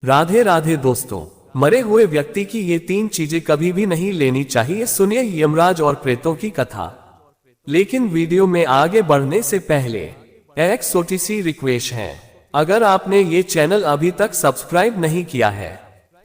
राधे राधे दोस्तों, मरे हुए व्यक्ति की ये 3 चीजें कभी भी नहीं लेनी चाहिए। सुनिए यमराज और प्रेतों की कथा। लेकिन वीडियो में आगे बढ़ने से पहले एक छोटी सी रिक्वेस्ट है। अगर आपने ये चैनल अभी तक सब्सक्राइब नहीं किया है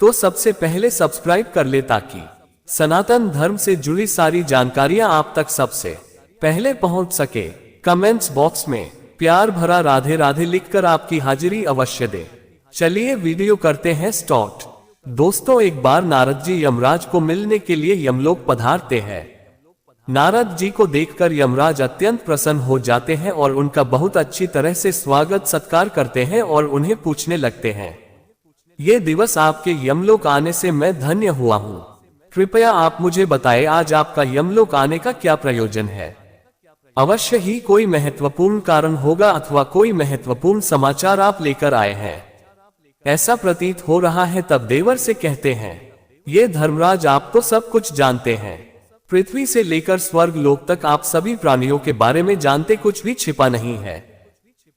तो सबसे पहले सब्सक्राइब कर ले, ताकि सनातन धर्म से जुड़ी सारी जानकारियां आप तक सबसे पहले पहुंच सके। कमेंट्स बॉक्स में प्यार भरा राधे राधे लिखकर आपकी हाजिरी अवश्य दे। चलिए वीडियो करते हैं स्टार्ट। दोस्तों, एक बार नारद जी यमराज को मिलने के लिए यमलोक पधारते हैं। नारद जी को देखकर यमराज अत्यंत प्रसन्न हो जाते हैं और उनका बहुत अच्छी तरह से स्वागत सत्कार करते हैं और उन्हें पूछने लगते हैं, ये दिवस आपके यमलोक आने से मैं धन्य हुआ हूँ। कृपया आप मुझे बताएं, आज आपका यमलोक आने का क्या प्रयोजन है। अवश्य ही कोई महत्वपूर्ण कारण होगा अथवा कोई महत्वपूर्ण समाचार आप लेकर आए हैं, ऐसा प्रतीत हो रहा है। तब देवर से कहते हैं, ये धर्मराज, आप तो सब कुछ जानते हैं। पृथ्वी से लेकर स्वर्ग लोक तक आप सभी प्राणियों के बारे में जानते, कुछ भी छिपा नहीं है।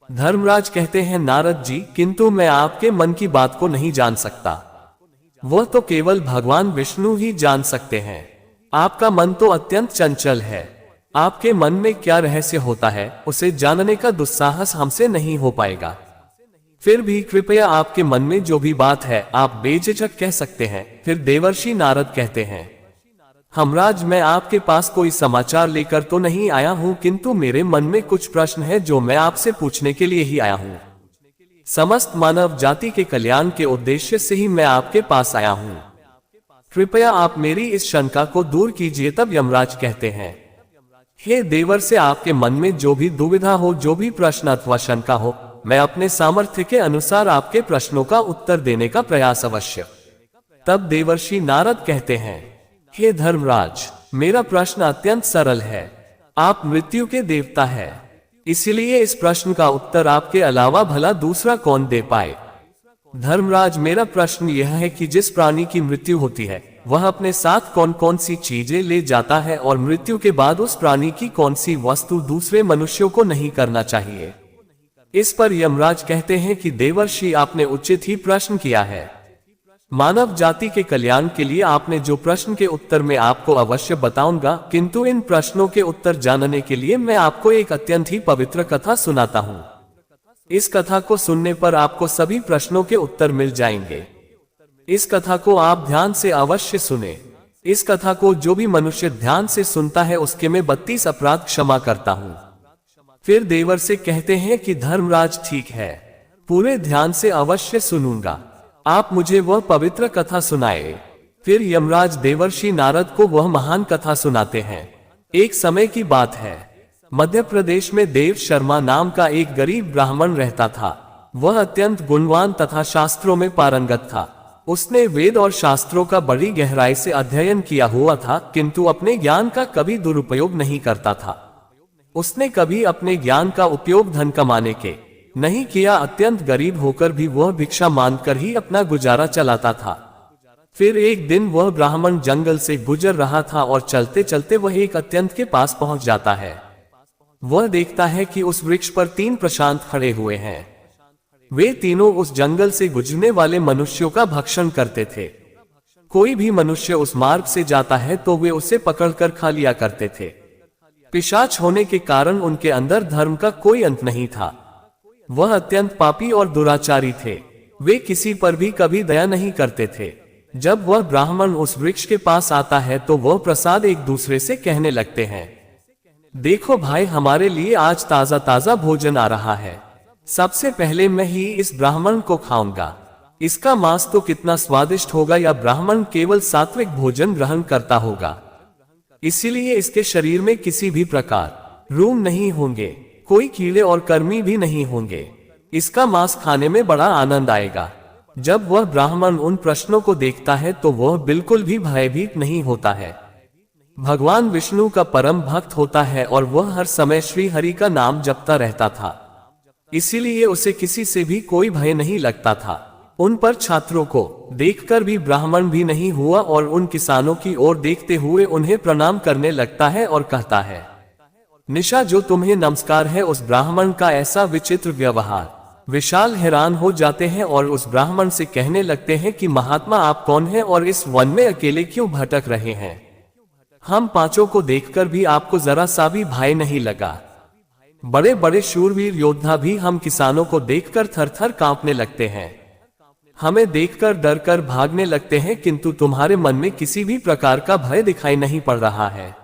धर्मराज कहते हैं, नारद जी, किंतु मैं आपके मन की बात को नहीं जान सकता। वह तो केवल भगवान विष्णु ही जान सकते हैं। आपका मन तो अत्यंत चंचल है। आपके मन में क्या रहस्य होता है, उसे जानने का दुस्साहस हमसे नहीं हो पाएगा। फिर भी कृपया आपके मन में जो भी बात है आप बेझिझक कह सकते हैं। फिर देवर्षि नारद कहते हैं, हमराज, मैं आपके पास कोई समाचार लेकर तो नहीं आया हूं, किंतु मेरे मन में कुछ प्रश्न है जो मैं आपसे पूछने के लिए ही आया हूं। समस्त मानव जाति के कल्याण के उद्देश्य से ही मैं आपके पास आया हूं। कृपया आप मेरी इस शंका को दूर कीजिए। तब यमराज कहते हैं, हे देवर से, आपके मन में जो भी दुविधा हो, जो भी प्रश्न अथवा शंका हो, मैं अपने सामर्थ्य के अनुसार आपके प्रश्नों का उत्तर देने का प्रयास अवश्य। तब देवर्षि नारद कहते हैं, हे धर्मराज, मेरा प्रश्न अत्यंत सरल है। आप मृत्यु के देवता हैं, इसलिए इस प्रश्न का उत्तर आपके अलावा भला दूसरा कौन दे पाए। धर्मराज, मेरा प्रश्न यह है कि जिस प्राणी की मृत्यु होती है वह अपने साथ कौन कौन सी चीजें ले जाता है, और मृत्यु के बाद उस प्राणी की कौन सी वस्तु दूसरे मनुष्यों को नहीं करना चाहिए। इस पर यमराज कहते हैं कि देवर्षि, आपने उचित ही प्रश्न किया है। मानव जाति के कल्याण के लिए आपने जो प्रश्न के उत्तर मैं आपको अवश्य बताऊंगा, किंतु इन प्रश्नों के उत्तर जानने के लिए मैं आपको एक अत्यंत ही पवित्र कथा सुनाता हूं। इस कथा को सुनने पर आपको सभी प्रश्नों के उत्तर मिल जाएंगे। इस कथा को आप ध्यान से अवश्य सुने। इस कथा को जो भी मनुष्य ध्यान से सुनता है उसके मैं 32 अपराध क्षमा करता हूं। फिर देवर से कहते हैं कि धर्मराज, ठीक है, पूरे ध्यान से अवश्य सुनूंगा, आप मुझे वह पवित्र कथा सुनाए। फिर यमराज देवर्षि नारद को वह महान कथा सुनाते हैं। एक समय की बात है, मध्य प्रदेश में देव शर्मा नाम का एक गरीब ब्राह्मण रहता था। वह अत्यंत गुणवान तथा शास्त्रों में पारंगत था। उसने वेद और शास्त्रों का बड़ी गहराई से अध्ययन किया हुआ था, किंतु अपने ज्ञान का कभी दुरुपयोग नहीं करता था। उसने कभी अपने ज्ञान का उपयोग धन कमाने के नहीं किया। अत्यंत गरीब होकर भी वह भिक्षा मांगकर ही अपना गुजारा चलाता था। फिर एक दिन वह ब्राह्मण जंगल से गुजर रहा था और चलते चलते वह एक अत्यंत के पास पहुंच जाता है। वह देखता है कि उस वृक्ष पर 3 प्रशांत खड़े हुए हैं। वे तीनों उस जंगल से गुजरने वाले मनुष्यों का भक्षण करते थे। कोई भी मनुष्य उस मार्ग से जाता है तो वे उसे पकड़कर खा लिया करते थे। पिशाच होने के कारण उनके अंदर धर्म का कोई अंत नहीं था। वह अत्यंत पापी और दुराचारी थे। वे किसी पर भी कभी दया नहीं करते थे। जब वह ब्राह्मण उस वृक्ष के पास आता है तो वह प्रसाद एक दूसरे से कहने लगते हैं, देखो भाई, हमारे लिए आज ताजा ताजा भोजन आ रहा है। सबसे पहले मैं ही इस ब्राह्मण को खाऊंगा। इसका मांस तो कितना स्वादिष्ट होगा। या ब्राह्मण केवल सात्विक भोजन ग्रहण करता होगा, इसीलिए इसके शरीर में किसी भी प्रकार रोग नहीं होंगे, कोई कीड़े और कर्मी भी नहीं होंगे। इसका मांस खाने में बड़ा आनंद आएगा। जब वह ब्राह्मण उन प्रश्नों को देखता है तो वह बिल्कुल भी भयभीत नहीं होता है। भगवान विष्णु का परम भक्त होता है और वह हर समय श्री हरि का नाम जपता रहता था, इसीलिए उसे किसी से भी कोई भय नहीं लगता था। उन पर छात्रों को देखकर भी ब्राह्मण भी नहीं हुआ और उन किसानों की ओर देखते हुए उन्हें प्रणाम करने लगता है और कहता है, निशा, जो तुम्हें नमस्कार है। उस ब्राह्मण का ऐसा विचित्र व्यवहार विशाल हैरान हो जाते हैं और उस ब्राह्मण से कहने लगते हैं कि महात्मा आप कौन हैं और इस वन में अकेले क्यों भटक रहे हैं? हम पांचों को देखकर भी आपको जरा सा भी भय नहीं लगा। बड़े बड़े शूरवीर योद्धा भी हम किसानों को देखकर थर-थर कांपने लगते हैं, हमें देखकर डर कर भागने लगते हैं, किंतु तुम्हारे मन में किसी भी प्रकार का भय दिखाई नहीं पड़ रहा है।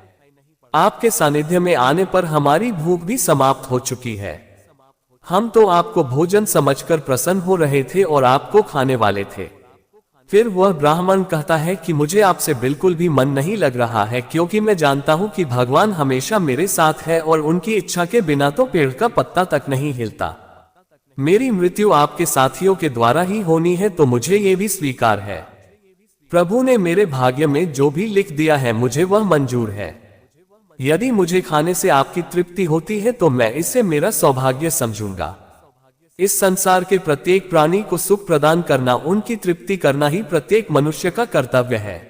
आपके सानिध्य में आने पर हमारी भूख भी समाप्त हो चुकी है। हम तो आपको भोजन समझकर प्रसन्न हो रहे थे और आपको खाने वाले थे। फिर वह ब्राह्मण कहता है कि मुझे आपसे बिल्कुल भी मन नहीं लग रहा है, क्योंकि मैं जानता हूं कि भगवान हमेशा मेरे साथ है और उनकी इच्छा के बिना तो पेड़ का पत्ता तक नहीं हिलता। मेरी मृत्यु आपके साथियों के द्वारा ही होनी है, तो मुझे ये भी स्वीकार है। प्रभु ने मेरे भाग्य में जो भी लिख दिया है मुझे वह मंजूर है। यदि मुझे खाने से आपकी तृप्ति होती है तो मैं इसे मेरा सौभाग्य समझूंगा। इस संसार के प्रत्येक प्राणी को सुख प्रदान करना, उनकी तृप्ति करना ही प्रत्येक मनुष्य का कर्तव्य है।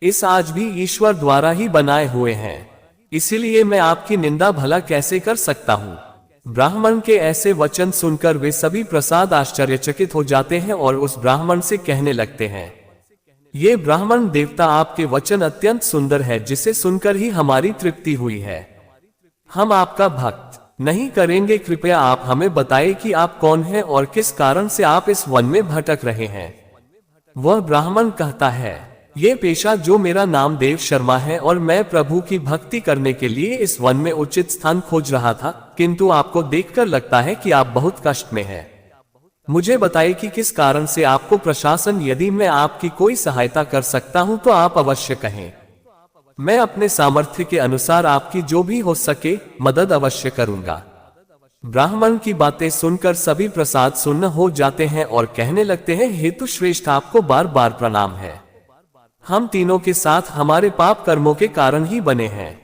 इस आज भी ईश्वर द्वारा ही बनाए हुए हैं, इसीलिए मैं आपकी निंदा भला कैसे कर सकता हूँ। ब्राह्मण के ऐसे वचन सुनकर वे सभी प्रसाद आश्चर्यचकित हो जाते हैं और उस ब्राह्मण से कहने लगते हैं, ये ब्राह्मण देवता आपके वचन अत्यंत सुंदर है, जिसे सुनकर ही हमारी तृप्ति हुई है। हम आपका भक्त नहीं करेंगे, कृपया आप हमें बताएं कि आप कौन हैं और किस कारण से आप इस वन में भटक रहे हैं। वह ब्राह्मण कहता है, ये पेशा जो मेरा नाम देव शर्मा है और मैं प्रभु की भक्ति करने के लिए इस वन में उचित स्थान खोज रहा था, किंतु आपको देखकर लगता है कि आप बहुत कष्ट में हैं। मुझे बताइए कि किस कारण से आपको प्रशासन, यदि मैं आपकी कोई सहायता कर सकता हूं तो आप अवश्य कहें। मैं अपने सामर्थ्य के अनुसार आपकी जो भी हो सके मदद अवश्य करूंगा। ब्राह्मण की बातें सुनकर सभी प्रसाद सुन्न हो जाते हैं और कहने लगते हैं, हेतु श्रेष्ठ आपको बार बार प्रणाम है। हम तीनों के साथ हमारे पाप कर्मों के कारण ही बने हैं।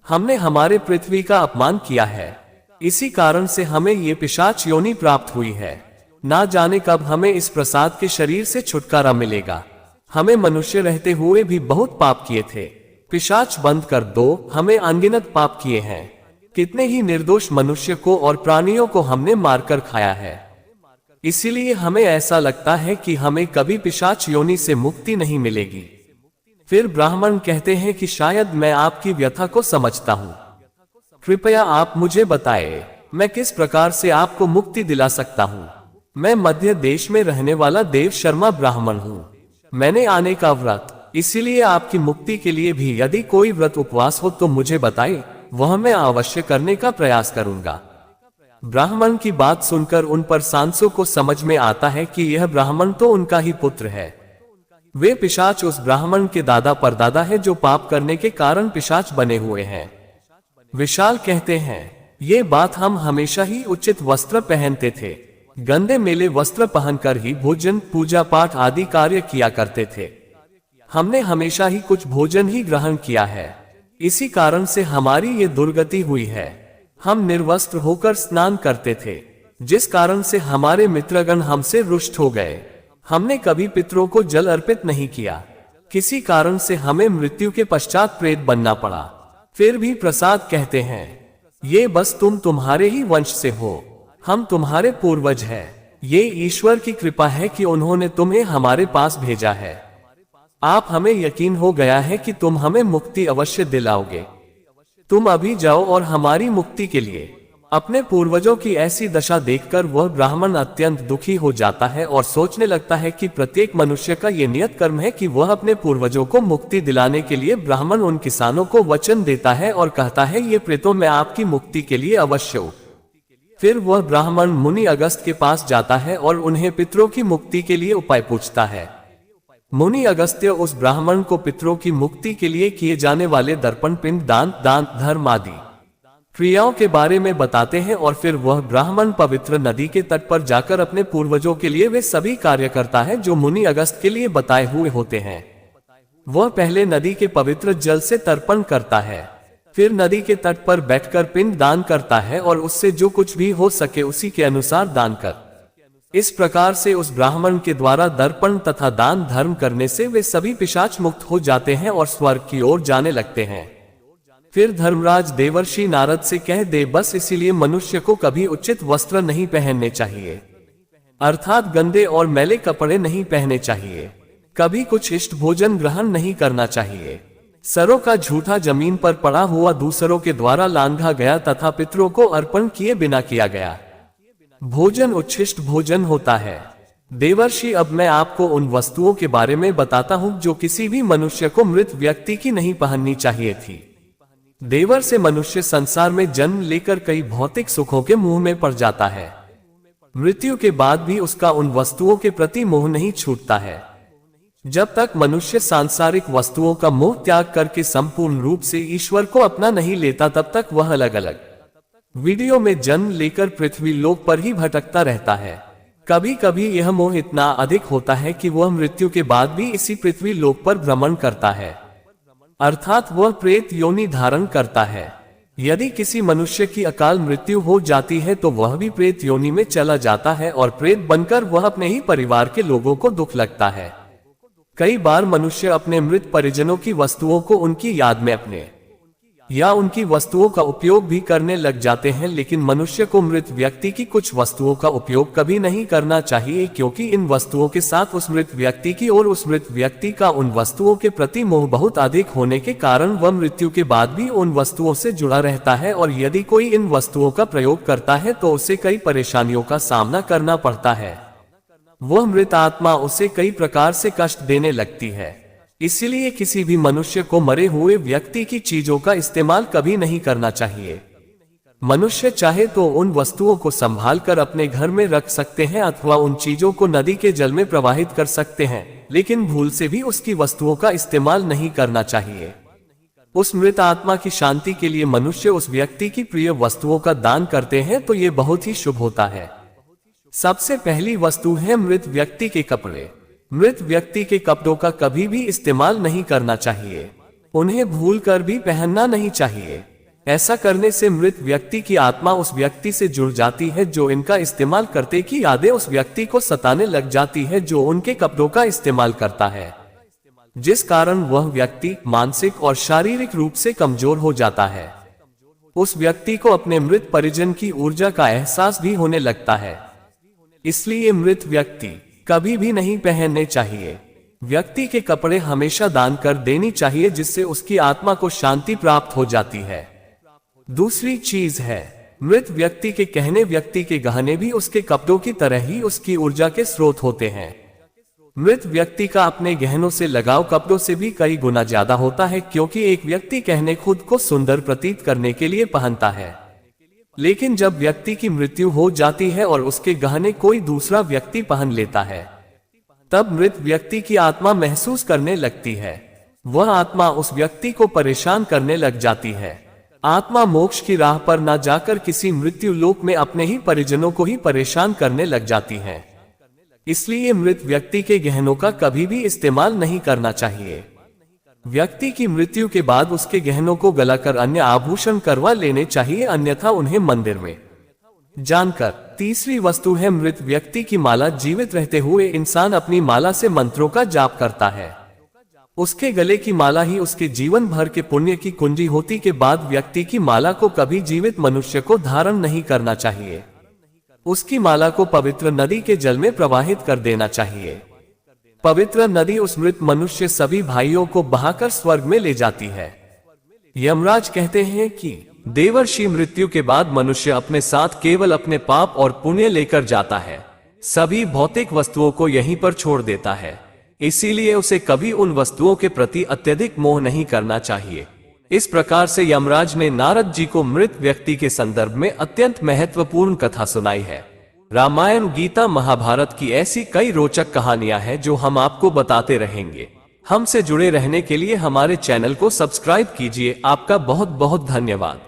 हमने हमारे पृथ्वी का अपमान किया है, इसी कारण से हमें ये पिशाच योनि प्राप्त हुई है। ना जाने कब हमें इस प्रसाद के शरीर से छुटकारा मिलेगा। हमें मनुष्य रहते हुए भी बहुत पाप किए थे। पिशाच बंद कर दो, हमें अनगिनत पाप किए हैं। कितने ही निर्दोष मनुष्य को और प्राणियों को हमने मारकर खाया है। इसीलिए हमें ऐसा लगता है कि हमें कभी पिशाच योनि से मुक्ति नहीं मिलेगी। फिर ब्राह्मण कहते हैं कि शायद मैं आपकी व्यथा को समझता हूं, कृपया आप मुझे बताएं मैं किस प्रकार से आपको मुक्ति दिला सकता हूं। मैं मध्य देश में रहने वाला देव शर्मा ब्राह्मण हूं। मैंने आने का व्रत, इसीलिए आपकी मुक्ति के लिए भी यदि कोई व्रत उपवास हो तो मुझे बताएं, वह मैं अवश्य करने का प्रयास करूंगा। ब्राह्मण की बात सुनकर उन पर सांसों को समझ में आता है कि यह ब्राह्मण तो उनका ही पुत्र है। वे पिशाच उस ब्राह्मण के दादा परदादा है जो पाप करने के कारण पिशाच बने हुए हैं। विशाल कहते हैं, ये बात हम हमेशा ही उचित वस्त्र पहनते थे, गंदे मेले वस्त्र पहनकर ही भोजन, पूजा पाठ आदि कार्य किया करते थे। हमने हमेशा ही कुछ भोजन ही ग्रहण किया है, इसी कारण से हमारी ये दुर्गति हुई है। हम निर्वस्त्र होकर स्नान करते थे, जिस कारण से हमारे मित्रगण हमसे रुष्ट हो गए। हमने कभी पितरों को जल अर्पित नहीं किया, किसी कारण से हमें मृत्यु के पश्चात प्रेत बनना पड़ा। फिर भी प्रसाद कहते हैं, ये बस तुम तुम्हारे ही वंश से हो, हम तुम्हारे पूर्वज हैं। ये ईश्वर की कृपा है कि उन्होंने तुम्हें हमारे पास भेजा है। आप हमें यकीन हो गया है कि तुम हमें मुक्ति अवश्य दिलाओगे। तुम अभी जाओ और हमारी मुक्ति के लिए। अपने पूर्वजों की ऐसी दशा देखकर वह ब्राह्मण अत्यंत दुखी हो जाता है और सोचने लगता है कि प्रत्येक मनुष्य का ये नियत कर्म है कि वह अपने पूर्वजों को मुक्ति दिलाने के लिए ब्राह्मण उन किसानों को वचन देता है और कहता है, ये प्रेतों मैं आपकी मुक्ति के लिए अवश्य हूं। फिर वह ब्राह्मण मुनि अगस्त के पास जाता है और उन्हें पितरों की मुक्ति के लिए उपाय पूछता है। मुनि अगस्त्य उस ब्राह्मण को पितरों की मुक्ति के लिए किए जाने वाले दर्पण, पिंड दान, धर्म आदि क्रियाओं के बारे में बताते हैं और फिर वह ब्राह्मण पवित्र नदी के तट पर जाकर अपने पूर्वजों के लिए वे सभी कार्य करता है जो मुनि अगस्त के लिए बताए हुए होते हैं। वह पहले नदी के पवित्र जल से तर्पण करता है, फिर नदी के तट पर बैठकर पिंड दान करता है और उससे जो कुछ भी हो सके उसी के अनुसार दान कर। इस प्रकार से उस ब्राह्मण के द्वारा दर्पण तथा दान धर्म करने से वे सभी पिशाच मुक्त हो जाते हैं और स्वर्ग की ओर जाने लगते हैं। फिर धर्मराज देवर्षि नारद से कह दे बस इसीलिए मनुष्य को कभी उचित वस्त्र नहीं पहनने चाहिए, अर्थात गंदे और मैले कपड़े नहीं पहनने चाहिए, कभी कुछ इष्ट भोजन ग्रहण नहीं करना चाहिए। सरों का झूठा जमीन पर पड़ा हुआ दूसरों के द्वारा लांघा गया तथा पितरों को अर्पण किए बिना किया गया भोजन उच्छिष्ट भोजन होता है। देवर्षि अब मैं आपको उन वस्तुओं के बारे में बताता हूं जो किसी भी मनुष्य को मृत व्यक्ति की नहीं पहननी चाहिए थी। देवर से मनुष्य संसार में जन्म लेकर कई भौतिक सुखों के मुंह में पड़ जाता है। मृत्यु के बाद भी उसका उन वस्तुओं के प्रति मोह नहीं छूटता है। जब तक मनुष्य सांसारिक वस्तुओं का मोह त्याग करके संपूर्ण रूप से ईश्वर को अपना नहीं लेता तब तक वह अलग अलग वीडियो में जन्म लेकर पृथ्वी लोक पर ही भटकता रहता है। कभी कभी यह मोह इतना अधिक होता है कि वह मृत्यु के बाद भी इसी पृथ्वी लोक पर भ्रमण करता है, अर्थात वह प्रेत योनि धारण करता है। यदि किसी मनुष्य की अकाल मृत्यु हो जाती है तो वह भी प्रेत योनि में चला जाता है और प्रेत बनकर वह अपने ही परिवार के लोगों को दुख लगता है। कई बार मनुष्य अपने मृत परिजनों की वस्तुओं को उनकी याद में अपने या उनकी वस्तुओं का उपयोग भी करने लग जाते हैं, लेकिन मनुष्य को मृत व्यक्ति की कुछ वस्तुओं का उपयोग कभी नहीं करना चाहिए, क्योंकि इन वस्तुओं के साथ उस मृत व्यक्ति की और उस मृत व्यक्ति का उन वस्तुओं के प्रति मोह बहुत अधिक होने के कारण वह मृत्यु के बाद भी उन वस्तुओं से जुड़ा रहता है और यदि कोई इन वस्तुओं का प्रयोग करता है तो उसे कई परेशानियों का सामना करना पड़ता है। वह मृत आत्मा उसे कई प्रकार से कष्ट देने लगती है। इसलिए किसी भी मनुष्य को मरे हुए व्यक्ति की चीजों का इस्तेमाल कभी नहीं करना चाहिए। मनुष्य चाहे तो उन वस्तुओं को संभाल कर अपने घर में रख सकते हैं अथवा उन चीजों को नदी के जल में प्रवाहित कर सकते हैं, लेकिन भूल से भी उसकी वस्तुओं का इस्तेमाल नहीं करना चाहिए। उस मृत आत्मा की शांति के लिए मनुष्य उस व्यक्ति की प्रिय वस्तुओं का दान करते हैं तो ये बहुत ही शुभ होता है। सबसे पहली वस्तु है मृत व्यक्ति के कपड़े। मृत व्यक्ति के कपड़ों का कभी भी इस्तेमाल नहीं करना चाहिए, उन्हें भूल कर भी पहनना नहीं चाहिए। ऐसा करने से मृत व्यक्ति की आत्मा उस व्यक्ति से जुड़ जाती है, जो इनका इस्तेमाल करते की यादें उस व्यक्ति को सताने लग जाती है जो उनके कपड़ों का इस्तेमाल करता है, जिस कारण वह व्यक्ति मानसिक और शारीरिक रूप से कमजोर हो जाता है। उस व्यक्ति को अपने मृत परिजन की ऊर्जा का एहसास भी होने लगता है। इसलिए मृत व्यक्ति कभी भी नहीं पहनने चाहिए। व्यक्ति के कपड़े हमेशा दान कर देनी चाहिए, जिससे उसकी आत्मा को शांति प्राप्त हो जाती है। दूसरी चीज है मृत व्यक्ति के कहने व्यक्ति के गहने भी उसके कपड़ों की तरह ही उसकी ऊर्जा के स्रोत होते हैं। मृत व्यक्ति का अपने गहनों से लगाव कपड़ों से भी कई गुना ज्यादा होता है, क्योंकि एक व्यक्ति गहने खुद को सुंदर प्रतीत करने के लिए पहनता है, लेकिन जब व्यक्ति की मृत्यु हो जाती है और उसके गहने कोई दूसरा व्यक्ति पहन लेता है, तब मृत व्यक्ति की आत्मा महसूस करने लगती है। वह आत्मा उस व्यक्ति को परेशान करने लग जाती है। आत्मा मोक्ष की राह पर न जाकर किसी मृत्यु लोक में अपने ही परिजनों को ही परेशान करने लग जाती है। इसलिए मृत व्यक्ति के गहनों का कभी भी इस्तेमाल नहीं करना चाहिए। व्यक्ति की मृत्यु के बाद उसके गहनों को गलाकर अन्य आभूषण करवा लेने चाहिए, अन्यथा उन्हें मंदिर में जानकर। तीसरी वस्तु है मृत व्यक्ति की माला। जीवित रहते हुए इंसान अपनी माला से मंत्रों का जाप करता है। उसके गले की माला ही उसके जीवन भर के पुण्य की कुंजी होती के बाद व्यक्ति की माला को कभी जीवित मनुष्य को धारण नहीं करना चाहिए। उसकी माला को पवित्र नदी के जल में प्रवाहित कर देना चाहिए। पवित्र नदी उस मृत मनुष्य सभी भाइयों को बहाकर स्वर्ग में ले जाती है। यमराज कहते हैं कि देवर्षि मृत्यु के बाद मनुष्य अपने साथ केवल अपने पाप और पुण्य लेकर जाता है, सभी भौतिक वस्तुओं को यहीं पर छोड़ देता है। इसीलिए उसे कभी उन वस्तुओं के प्रति अत्यधिक मोह नहीं करना चाहिए। इस प्रकार से यमराज ने नारद जी को मृत व्यक्ति के संदर्भ में अत्यंत महत्वपूर्ण कथा सुनाई है। रामायण, गीता, महाभारत की ऐसी कई रोचक कहानियां हैं जो हम आपको बताते रहेंगे। हमसे जुड़े रहने के लिए हमारे चैनल को सब्सक्राइब कीजिए। आपका बहुत बहुत धन्यवाद।